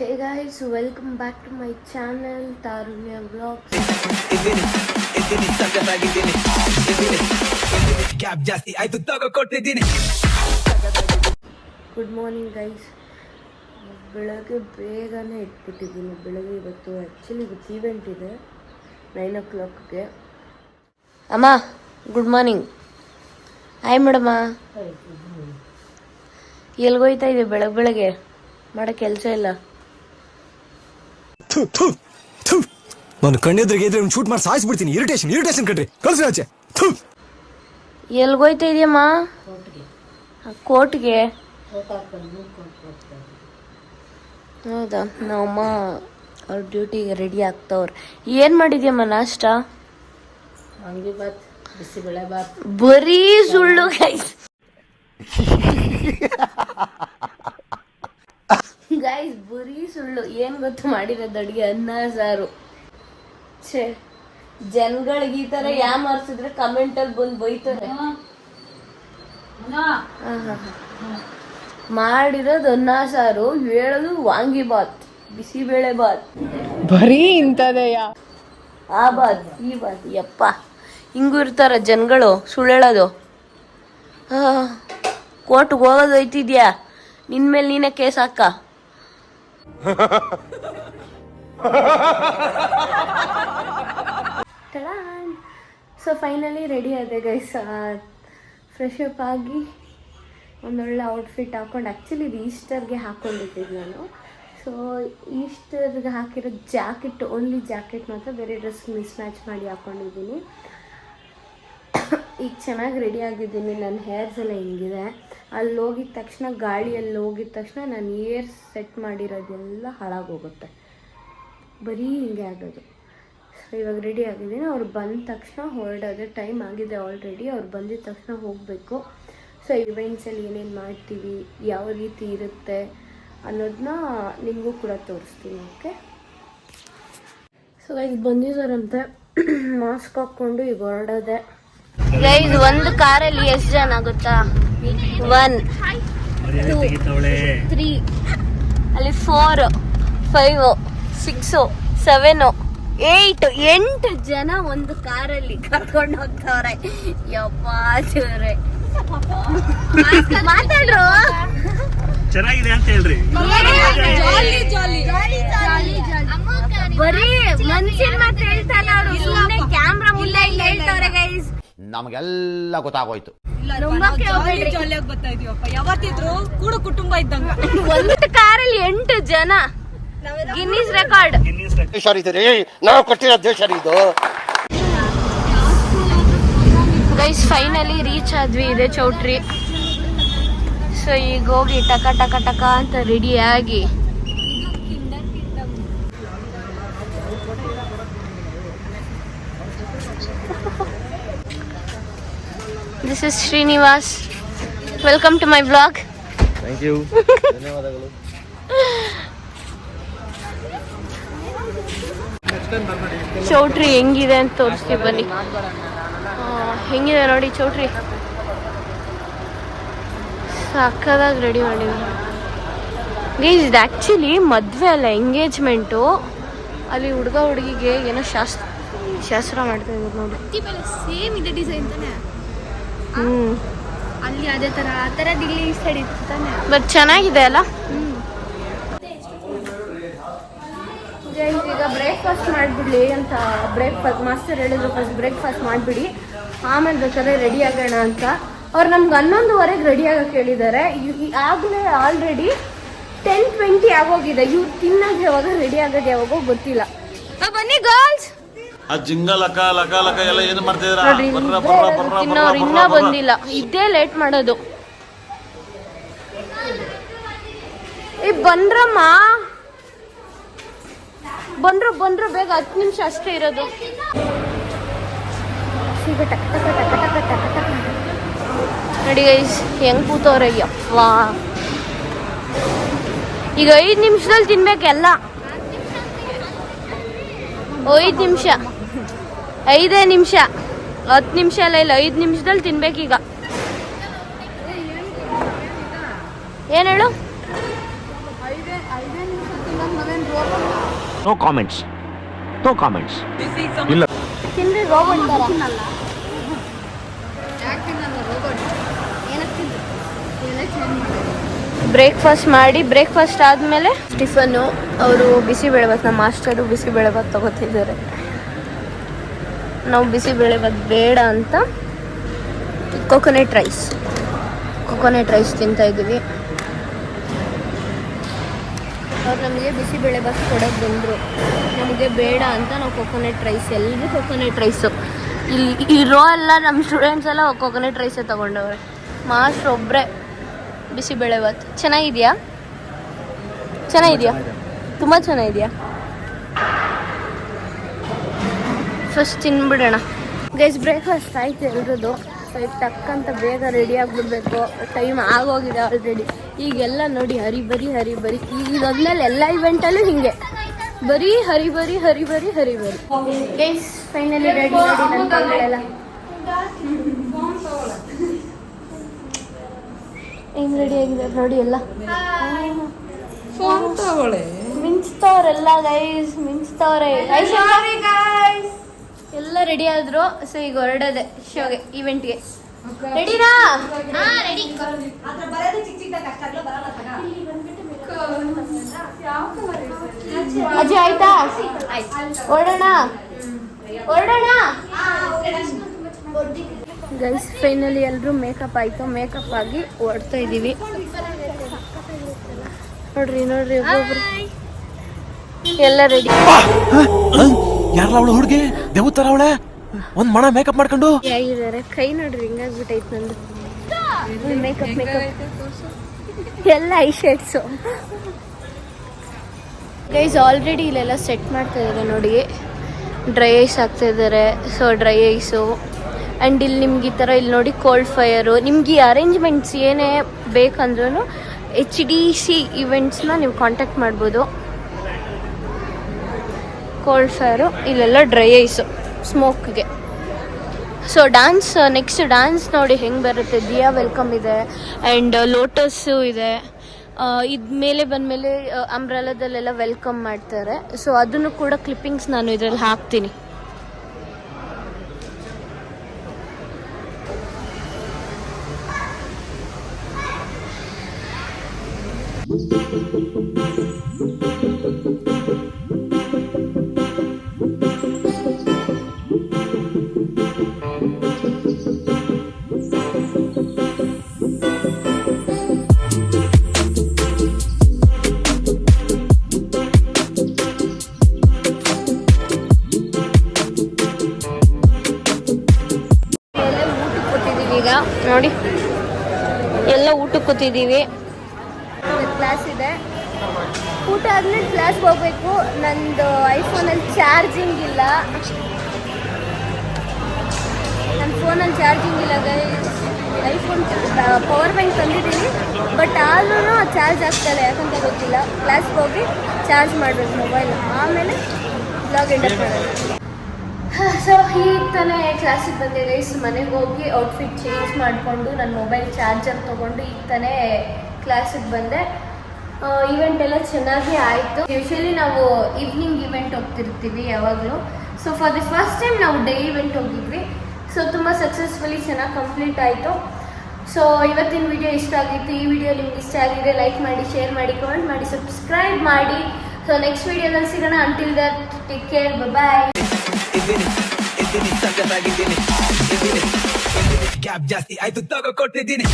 Hey guys, welcome back to my channel Tarunya Vlogs. Good morning guys. ಬೆಳಗ್ಗೆ ಬೇಗನೆ ಇಟ್ಬಿಟ್ಟಿದ್ದೀನಿ. ಬೆಳಗ್ಗೆ ಇವತ್ತು ಆ್ಯಕ್ಚುಲಿ ಇವತ್ತು ಈವೆಂಟ್ ಇದೆ 9 o'clockಗೆ. ಅಮ್ಮ ಗುಡ್ ಮಾರ್ನಿಂಗ್. ಹಾಯ್ ಮೇಡಮ್ಮ. ಎಲ್ಗೋಯ್ತಾ ಇದೆ ಬೆಳಗ್ಗೆ ಮಾಡೋ ಕೆಲಸ ಇಲ್ಲ. ನಾನು ಕಣ್ಣೆದ್ರಿಗೆ ಇದ್ರೆ ಶೂಟ್ ಮಾಡಿ ಸಾಯಿಸ್ಬಿಡ್ತೀನಿ. ಇರಿಟೇಷನ್ ಕಣ್ರಿ, ಕಳ್ಸಿ ಆಚೆ. ಎಲ್ಗೋಯ್ತಾ ಇದೆಯಮ್ಮ? ಕೋರ್ಟ್ಗೆ. ಹೌದಾ? ನಮ್ಮಮ್ಮ ಅವ್ರ ಡ್ಯೂಟಿಗೆ ರೆಡಿ ಆಗ್ತವ್ರು. ಏನು ಮಾಡಿದ್ಯಮ್ಮ ನಾಷ್ಟ? ವಾಂಗಿಬಾತ್, ಬಿಸಿಬೇಳೆಬಾತ್. ಬರೀ ಸುಳ್ಳು ಗೈಸ್. ಗೈಸ್ ಬರೀ ಸುಳ್ಳು. ಏನು ಗೊತ್ತು ಮಾಡಿರೋದು ಅಡುಗೆ? ಅನ್ನ ಸಾರು. ಛೇ, ಜನಗಳಿಗೆ ಈ ಥರ ಯಾಮಾರ್ಸಿದ್ರೆ ಕಮೆಂಟಲ್ಲಿ ಬಂದು ಬೈತಾರೆ. ಮಾಡಿರೋದು ಅನ್ನ ಸಾರು, ಹೇಳೋದು ವಾಂಗಿಬಾತ್, ಬಿಸಿಬೇಳೆ ಬಾತ್. ಬರೀ ಇಂಥದೆಯ ಆ ಬಾತ್ ಈ ಬಾತ್. ಯಪ್ಪ, ಹಿಂಗೂ ಇರ್ತಾರ ಜನಗಳು. ಸುಳ್ಳು ಹೇಳೋದು. ಕೋರ್ಟ್ಗೆ ಹೋಗೋದು ಹೋಯ್ತಿದ್ಯಾ? ನಿನ್ ಮೇಲೆ ನೀನೇ ಕೇಸ್ ಹಾಕ. ಸೊ ಫೈನಲಿ ರೆಡಿ ಆದೆ ಗೈಸ್. ಫ್ರೆಶ್ ಅಪ್ ಆಗಿ ಒಂದೊಳ್ಳೆ ಔಟ್ಫಿಟ್ ಹಾಕೊಂಡು, ಆ್ಯಕ್ಚುಲಿ ಇದು ಈಸ್ಟರ್ಗೆ ಹಾಕ್ಕೊಂಡಿದ್ದೆ ನಾನು. ಸೊ ಈಸ್ಟರ್ಗೆ ಹಾಕಿರೋ ಜಾಕೆಟ್, ಓನ್ಲಿ ಜಾಕೆಟ್ ಮಾತ್ರ, ಬೇರೆ ಡ್ರೆಸ್ ಮಿಸ್ ಮ್ಯಾಚ್ ಮಾಡಿ ಹಾಕ್ಕೊಂಡಿದ್ದೀನಿ. ಈಗ ಚೆನ್ನಾಗಿ ರೆಡಿ ಆಗಿದ್ದೀನಿ. ನನ್ನ ಹೇರ್ಸ್ ಎಲ್ಲ ಹಿಂಗಿದೆ. ಅಲ್ಲಿ ಹೋಗಿದ ತಕ್ಷಣ, ಗಾಳಿಯಲ್ಲಿ ಹೋಗಿದ ತಕ್ಷಣ ನಾನು ಏರ್ ಸೆಟ್ ಮಾಡಿರೋದೆಲ್ಲ ಹಾಳಾಗೋಗುತ್ತೆ. ಬರೀ ಹಿಂಗೆ ಆಗೋದು. ಸೊ ಇವಾಗ ರೆಡಿ ಆಗಿದ್ದೀನಿ. ಅವ್ರು ಬಂದ ತಕ್ಷಣ ಹೊರಡೋದು ಟೈಮ್ ಆಗಿದೆ ಆಲ್ರೆಡಿ. ಅವ್ರು ಬಂದಿದ್ದ ತಕ್ಷಣ ಹೋಗಬೇಕು. ಸೊ ಇವೆಂಟ್ಸಲ್ಲಿ ಏನೇನು ಮಾಡ್ತೀವಿ, ಯಾವ ರೀತಿ ಇರುತ್ತೆ ಅನ್ನೋದನ್ನ ನಿಮಗೂ ಕೂಡ ತೋರಿಸ್ತೀನಿ. ಓಕೆ, ಸೊ ಈಗ ಬಂದಿದ್ದಾರಂತೆ. ಮಾಸ್ಕ್ ಹಾಕ್ಕೊಂಡು ಈಗ ಹೊರಡೋದೆ. ಗೈಸ್, ಒಂದು ಕಾರಲ್ಲಿ ಎಷ್ಟು ಜನ ಗೊತ್ತಾ? 1 2 3 ಅಲ್ಲಿ 4 5 6 7 8 ಜನ ಒಂದು ಕಾರಲ್ಲಿ ಕರ್ಕೊಂಡು ಹೋಗ್ತಾವ್ರೆ. ಯಪ್ಪ ಚೂರೆ ಮಾತಾಡ್ರು. ಚೆನ್ನಾಗಿದೆ ಅಂತ ಹೇಳ್ರಿ. ಬರೀ ಮನ್ಸಿನ ಮಾತು ಹೇಳ್ತಾರ ಅವರು. ಸುಮ್ಮನೆ ಕ್ಯಾಮ್ರಾ ಮುಂದೆ ಇಲ್ಲಿ ಹೇಳ್ತಾವ್ರೆ ಗೈಸ್. ನಮಗೆಲ್ಲ ಗೊತ್ತಾಗೋಯ್ತು. ಯಾವತ್ತಿದ್ರು ಕೂಡ ಕುಟುಂಬ ಇದ್ದಂಗ. ಒಂದು ಕಾರಲ್ಲಿ 8 ಜನ. Guinness record. ನಾವು ಕೊಟ್ಟಿರೋ ದೇಶ ಇದು. ಗೈಸ್ ಫೈನಲಿ ರೀಚ್ ಆದ್ವಿ. ಇದೆ ಚೌಟ್ರಿ. ಸೊ ಈಗ ಹೋಗಿ ಟಕ ಟಕ ಟಕ ಅಂತ ರೆಡಿ ಆಗಿ This is Srinivas. Welcome to my vlog. Thank you. ಧನ್ಯವಾದಗಳು. ಚೌಟ್ರಿ ಹೆಂಗಿದೆ ಅಂತ ತೋರಿಸ್ತೀವಿ ಬನ್ನಿ. ಹೆಂಗಿದೆ ನೋಡಿ ಚೌಟ್ರಿ. ಸಕ್ಕದಾಗಿ ರೆಡಿ ಮಾಡಿದ್ವಿ ಗೈಸ್. ಇದು ಆ್ಯಕ್ಚುಲಿ ಮದುವೆ ಅಲ್ಲ, ಎಂಗೇಜ್ಮೆಂಟು. ಅಲ್ಲಿ ಹುಡುಗ ಹುಡುಗಿಗೆ ಏನೋ ಶಾಸ್ತ್ರ ಮಾಡ್ತಾ ಇದ್ರು ನೋಡಿ. ಸೇಮ್ ಇದೆ ಡಿಸೈನ್ ತಾನೆ. ಅಲ್ಲಿ ಅದೇ ತರ ಆ ಥರದ್ದು ಇಲ್ಲಿ ಈ ಸೈಡ್ ಇತ್ತು ತಾನೆ. ಬಟ್ ಚೆನ್ನಾಗಿದೆ ಅಲ್ಲ. ಈಗ ಬ್ರೇಕ್ಫಾಸ್ಟ್ ಮಾಡಿಬಿಡ್ಲಿ ಅಂತ ಮಾಸ್ಟರ್ ಹೇಳಿದ್ರು. ಫಸ್ಟ್ ಬ್ರೇಕ್ಫಾಸ್ಟ್ ಮಾಡಿಬಿಡಿ, ಆಮೇಲೆ ಬೇಕಾದ್ರೆ ರೆಡಿ ಆಗೋಣ ಅಂತ. ಅವ್ರು ನಮ್ಗೆ 11:15 ರೆಡಿ ಆಗೋಕೆ ಹೇಳಿದ್ದಾರೆ. ಆಗಲೇ ಆಲ್ರೆಡಿ 10:20 ಆಗೋಗಿದೆ. ಇವ್ರು ತಿನ್ನೋದು ಯಾವಾಗ, ರೆಡಿ ಆಗೋದು ಯಾವಾಗೋ ಗೊತ್ತಿಲ್ಲ. ಬನ್ನಿ ಗರ್ಲ್ಸ್. ಆ ಜಿಂಗ ಲಕ ಲಕ ಲಕ ಎಲ್ಲ ಏನು ಮಾಡ್ತಿದ್ರ? ತಿನ್ನೋರು ಇನ್ನೂ ಬಂದಿಲ್ಲ. ಇದೇ ಲೇಟ್ ಮಾಡೋದು. ಬಂದ್ರಮ್ಮ, ಬಂದ್ರು ಬೇಗ. 10 ನಿಮಿಷ ಅಷ್ಟೇ ಇರೋದು. ನೋಡಿ ಗೈಸ್ ಹೆಂಗ್ ಕೂತವ್ರೆ. ಯಪ್ಪ, ಈಗ 5 ನಿಮಿಷದಲ್ಲಿ ತಿನ್ಬೇಕೆಲ್ಲ. 5 ನಿಮಿಷ, 5 ನಿಮಿಷ, 10 ನಿಮಿಷ ಎಲ್ಲ ಇಲ್ಲ, 5 ನಿಮಿಷದಲ್ಲಿ ತಿನ್ಬೇಕೀಗ. ಏನು ಹೇಳು? 5 ನೋ ಕಾಮೆಂಟ್ಸ್ ತಿಂದ್ರೆ ರೋಬೋಟ್ ತರ. ಬ್ರೇಕ್ಫಾಸ್ಟ್ ಆದಮೇಲೆ ಟಿಫನ್ನು. ಅವರು ಬಿಸಿಬೇಳೆಭಾತ್, ನಮ್ಮ ಮಾಸ್ಟರು ಬಿಸಿಬೇಳೆಭಾತ್ ತಗೋತಿದ್ದಾರೆ. ನಾವು ಬಿಸಿಬೇಳೆಭಾತ್ ಬೇಡ ಅಂತ ಕೋಕೋನಟ್ ರೈಸ್ ತಿಂತಾ ಇದ್ದೀವಿ. ಅವ್ರು ನಮಗೆ ಬಿಸಿಬೇಳೆಭಾತ್ ಕೊಡೋಕೆ ಬಂದರು, ನಮಗೆ ಬೇಡ ಅಂತ ನಾವು ಕೋಕೋನಟ್ ರೈಸ್, ಎಲ್ಲರೂ ಕೋಕೋನಟ್ ರೈಸು. ಇಲ್ಲಿ ಇರೋ ಎಲ್ಲ ನಮ್ಮ ಸ್ಟೂಡೆಂಟ್ಸ್ ಎಲ್ಲ ಕೋಕೋನಟ್ ರೈಸೇ ತೊಗೊಂಡವ್ರೆ. ಮಾಸ್ಟ್ರು ಒಬ್ಬರೇ ಬಿಸಿಬೇಳೆಭಾತ್. ಚೆನ್ನಾಗಿದೆಯಾ? ತುಂಬ ಚೆನ್ನಾಗಿದೆಯಾ? First ತಿನ್ಬಿಡೋಣ guys. ಬ್ರೇಕ್ಫಾಸ್ಟ್ ಆಯ್ತು ಎಲ್ರದ್ದು. ಸೊ ಈಗ ಟಕ್ಕಂತ ಬೇಗ ರೆಡಿ ಆಗಿಬಿಡ್ಬೇಕು, ಟೈಮ್ ಆಗೋಗಿದೆ ಆಲ್ರೆಡಿ. ಈಗೆಲ್ಲ ನೋಡಿ ಹರಿಬರಿ. ಈಗ ಇದೊಂದ್ಮೇಲೆ ಎಲ್ಲ ಇವೆಂಟಲ್ಲೂ ಹಿಂಗೆ ಬರೀ ಹರಿಬರಿ. ಗೈಸ್ ಫೈನಲಿ ರೆಡಿ ನನ್ನ ಕೈಗಳೆಲ್ಲ ಹೆಂಗ್ ರೆಡಿ ಆಗಿದೆ ನೋಡಿ. ಎಲ್ಲ ಮಿಂಚ್ತವ್ರೆಲ್ಲ ಗೈಸ್, ಮಿಂಚ್ತವ್ರೆ. ಎಲ್ಲ ರೆಡಿ ಆದ್ರು. ಸೊ ಈಗ ಹೊರಡದೆ ಶೋಗೆ, ಇವೆಂಟ್ಗೆ. ರೆಡಿನಾ? ಅಜ್ಜಿ ಆಯ್ತಾ? ಹೊರಡೋಣ ಗೈಸ್. ಫೈನಲಿ ಎಲ್ಲರೂ ಮೇಕಪ್ ಆಯಿತು. ಮೇಕಪ್ ಆಗಿ ಹೊರಡ್ತಾ ಇದ್ದೀವಿ. ನೋಡ್ರಿ ಒಬ್ಬೊಬ್ರು ಎಲ್ಲ ರೆಡಿ. ಯಾರಲ್ಲ ಅವಳು ಹುಡುಗಿ ದೇವತರ ಅವಳೆ ಒಂದ್ ಮಣ ಮೇಕಪ್ ಮಾಡ್ಕೊಂಡು ಹೇಗಿದ್ದಾರೆ. ಕೈ ನೋಡ್ರಿ ಹಿಂಗಾಗ್ಬಿಟ್ಟೈತೆ ನಂದು. ಮೇಕಪ್ ಎಲ್ಲ ಐ ಶೇಡ್ಸು ಗೈಸ್. ಆಲ್ರೆಡಿ ಇಲ್ಲೆಲ್ಲ ಸೆಟ್ ಮಾಡ್ತಾ ಇದ್ದಾರೆ ನೋಡಿ. ಡ್ರೈ ಐಸ್ ಹಾಕ್ತಾ ಇದ್ದಾರೆ. ಸೊ ಡ್ರೈ ಐಸು ಆ್ಯಂಡ್ ಇಲ್ಲಿ ನಿಮ್ಗೆ ಈ ಥರ ಇಲ್ಲಿ ನೋಡಿ ಕೋಲ್ಡ್ ಫೈರು. ನಿಮ್ಗೆ ಈ ಅರೇಂಜ್ಮೆಂಟ್ಸ್ ಏನೇ ಬೇಕಂದ್ರೂ HDC ಇವೆಂಟ್ಸ್ನ ನೀವು ಕಾಂಟ್ಯಾಕ್ಟ್ ಮಾಡ್ಬೋದು. ಕೋಲ್ಡ್ ಫೈರು, ಇಲ್ಲೆಲ್ಲ ಡ್ರೈ ಐಸು ಸ್ಮೋಕ್ಗೆ. ಸೊ ನೆಕ್ಸ್ಟ್ ಡ್ಯಾನ್ಸ್ ನೋಡಿ ಹೆಂಗೆ ಬರುತ್ತೆ. ದಿಯಾ ವೆಲ್ಕಮ್ ಇದೆ ಆ್ಯಂಡ್ ಲೋಟಸ್ಸು ಇದೆ. ಇದು ಮೇಲೆ ಬಂದಮೇಲೆ ಅಂಬ್ರೆಲಾದಲ್ಲೆಲ್ಲ ವೆಲ್ಕಮ್ ಮಾಡ್ತಾರೆ. ಸೊ ಅದನ್ನು ಕೂಡ ಕ್ಲಿಪ್ಪಿಂಗ್ಸ್ ನಾನು ಇದರಲ್ಲಿ ಹಾಕ್ತೀನಿ. ಈಗ ನೋಡಿ ಎಲ್ಲ ಊಟಕ್ಕೆ ಕೂತಿದ್ದೀವಿ. ಕ್ಲಾಸ್ ಇದೆ. ಊಟ ಆದ್ಮೇಲೆ ಕ್ಲಾಸ್ಗೆ ಹೋಗ್ಬೇಕು. ನಂದು ಐಫೋನಲ್ಲಿ ಚಾರ್ಜಿಂಗ್ ಇಲ್ಲ. ನನ್ನ ಫೋನಲ್ಲಿ ಚಾರ್ಜಿಂಗ್ ಇಲ್ಲ ಗೈಸ್. ಐಫೋನ್ ಪವರ್ ಬ್ಯಾಂಕ್ ತಂದಿದ್ದೀನಿ, ಬಟ್ ಆದ್ರೂ ಚಾರ್ಜ್ ಆಗ್ತಾಯಿಲ್ಲ, ಯಾಕಂತ ಗೊತ್ತಿಲ್ಲ. ಕ್ಲಾಸ್ಗೆ ಹೋಗಿ ಚಾರ್ಜ್ ಮಾಡಬೇಕು ಮೊಬೈಲ್, ಆಮೇಲೆ ಬ್ಲಾಗ್ ಎಂಡ್ ಅಪ್ ಮಾಡೋದು. ಸೊ ಈಗ ತಾನೇ ಕ್ಲಾಸಿಗೆ ಬಂದೆ ಗೈಸ್. ಮನೆಗೆ ಹೋಗಿ ಔಟ್ಫಿಟ್ ಚೇಂಜ್ ಮಾಡಿಕೊಂಡು ನನ್ನ ಮೊಬೈಲ್ ಚಾರ್ಜರ್ ತೊಗೊಂಡು ಈಗ ತಾನೇ ಕ್ಲಾಸಿಗೆ ಬಂದೆ. ಈವೆಂಟ್ ಎಲ್ಲ ಚೆನ್ನಾಗಿ ಆಯಿತು. ಯೂಶ್ವಲಿ ನಾವು ಈವ್ನಿಂಗ್ ಇವೆಂಟ್ ಹೋಗ್ತಿರ್ತೀವಿ ಯಾವಾಗಲೂ. So for the first time ನಾವು ಡೇ ಇವೆಂಟ್ ಹೋಗಿದ್ವಿ. ಸೊ ತುಂಬ ಸಕ್ಸಸ್ಫುಲಿ ಚೆನ್ನಾಗಿ ಕಂಪ್ಲೀಟ್ ಆಯಿತು. ಸೊ ಇವತ್ತಿನ ವಿಡಿಯೋ ಇಷ್ಟ ಆಗಿತ್ತು. ಈ ವಿಡಿಯೋ ನಿಮ್ಗೆ ಇಷ್ಟ ಆಗಿದೆ ಲೈಕ್ ಮಾಡಿ, ಶೇರ್ ಮಾಡಿ, ಕಮೆಂಟ್ ಮಾಡಿ, ಸಬ್ಸ್ಕ್ರೈಬ್ ಮಾಡಿ. ಸೊ ನೆಕ್ಸ್ಟ್ ವಿಡಿಯೋದಲ್ಲಿ ಸಿಗೋಣ. Until that take care, bye. Gap ಜಾಸ್ತಿ ಆಯ್ತು ತಗೋ ಕೊಟ್ಟಿದ್ದೀನಿ.